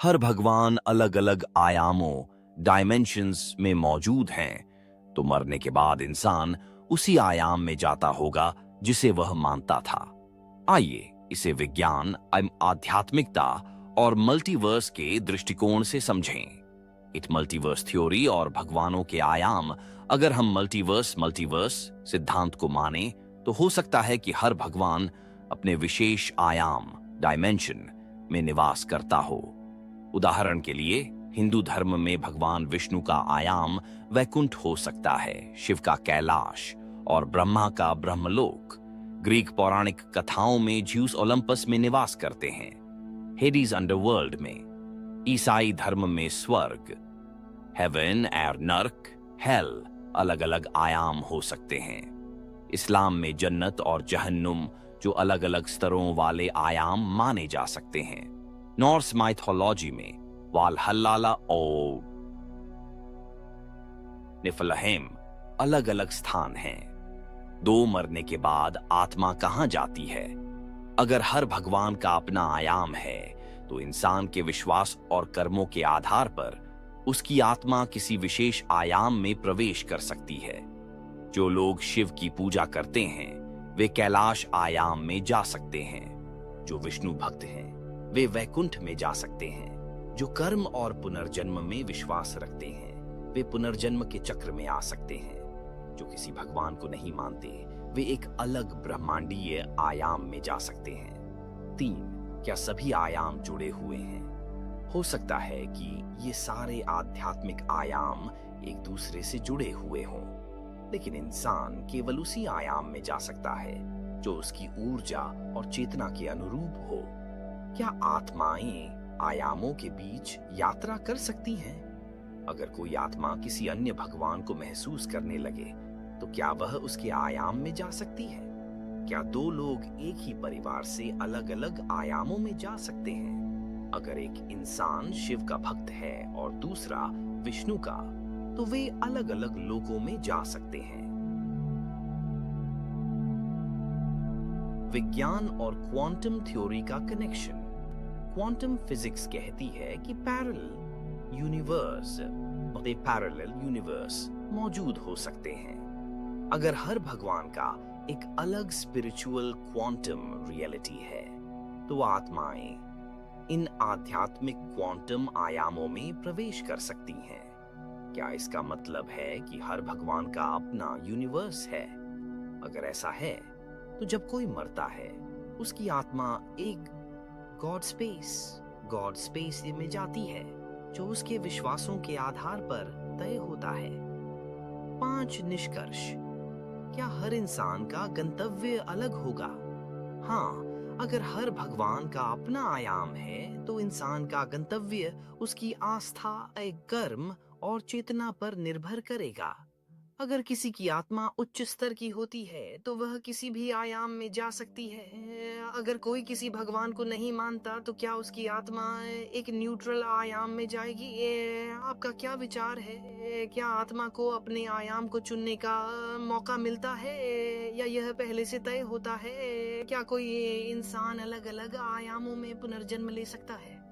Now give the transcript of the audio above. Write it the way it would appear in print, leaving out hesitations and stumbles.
हर भगवान अलग अलग आयामों डायमेंशंस में मौजूद हैं, तो मरने के बाद इंसान उसी आयाम में जाता होगा जिसे वह मानता था। आइए इसे विज्ञान, आध्यात्मिकता और मल्टीवर्स के दृष्टिकोण से समझें। इट मल्टीवर्स थ्योरी और भगवानों के आयाम। अगर हम मल्टीवर्स सिद्धांत को माने, तो हो सकता है कि हर भगवान अपने विशेष आयाम डायमेंशन में निवास करता हो। उदाहरण के लिए हिंदू धर्म में भगवान विष्णु का आयाम वैकुंठ हो सकता है, शिव का कैलाश और ब्रह्मा का ब्रह्मलोक। ग्रीक पौराणिक कथाओं में ज्यूस ओलंपस में निवास करते हैं, हेडीज अंडरवर्ल्ड में। ईसाई धर्म में स्वर्ग, हेवन और नर्क, हेल अलग अलग आयाम हो सकते हैं। इस्लाम में जन्नत और जहन्नुम जो अलग अलग स्तरों वाले आयाम माने जा सकते हैं। नॉर्स माइथोलॉजी में वालहल्ला और निफलहेम अलग अलग स्थान हैं। दो मरने के बाद आत्मा कहां जाती है? अगर हर भगवान का अपना आयाम है, तो इंसान के विश्वास और कर्मों के आधार पर उसकी आत्मा किसी विशेष आयाम में प्रवेश कर सकती है। जो लोग शिव की पूजा करते हैं, वे कैलाश आयाम में जा सकते हैं। जो विष्णु भक्त हैं, वे वैकुंठ में जा सकते हैं। जो कर्म और पुनर्जन्म में विश्वास रखते हैं, वे पुनर्जन्म के चक्र में आ सकते हैं। जो किसी भगवान को नहीं मानते, वे एक अलग ब्रह्मांडीय आयाम में जा सकते हैं। 3. क्या सभी आयाम जुड़े हुए हैं? हो सकता है कि ये सारे आध्यात्मिक आयाम एक दूसरे से जुड़े हुए हों, लेकिन इंसान केवल उसी आयाम में जा सकता है जो उसकी ऊर्जा और चेतना के अनुरूप हो। क्या आत्माएं आयामों के बीच यात्रा कर सकती हैं? अगर कोई आत्मा किसी अन्य भगवान को महसूस करने लगे, तो क्या वह उसके आयाम में जा सकती है? क्या दो लोग एक ही परिवार से अलग अलग आयामों में जा सकते हैं? अगर एक इंसान शिव का भक्त है और दूसरा विष्णु का, तो वे अलग अलग लोकों में जा सकते हैं। विज्ञान और क्वांटम थ्योरी का कनेक्शन। क्वांटम फिजिक्स कहती है कि पैरेलल यूनिवर्स मौजूद हो सकते हैं। अगर हर भगवान का एक अलग स्पिरिचुअल क्वांटम रियलिटी है, तो आत्माएं इन आध्यात्मिक क्वांटम आयामों में प्रवेश कर सकती हैं। क्या इसका मतलब है कि हर भगवान का अपना यूनिवर्स है? अगर ऐसा है, तो जब कोई मरता है, उसकी आत्मा एक गॉड स्पेस में जाती है, जो उसके विश्वासों के आधार पर तय होता है। 5 निष्कर्ष। क्या हर इंसान का गंतव्य अलग होगा? हाँ, अगर हर भगवान का अपना आयाम है, तो इंसान का गंतव्य उसकी आस्था, कर्म और चेतना पर निर्भर करेगा। अगर किसी की आत्मा उच्च स्तर की होती है, तो वह किसी भी आयाम में जा सकती है। अगर कोई किसी भगवान को नहीं मानता, तो क्या उसकी आत्मा एक न्यूट्रल आयाम में जाएगी? आपका क्या विचार है? क्या आत्मा को अपने आयाम को चुनने का मौका मिलता है, या यह पहले से तय होता है? क्या कोई इंसान अलग अलग आयामों में पुनर्जन्म ले सकता है?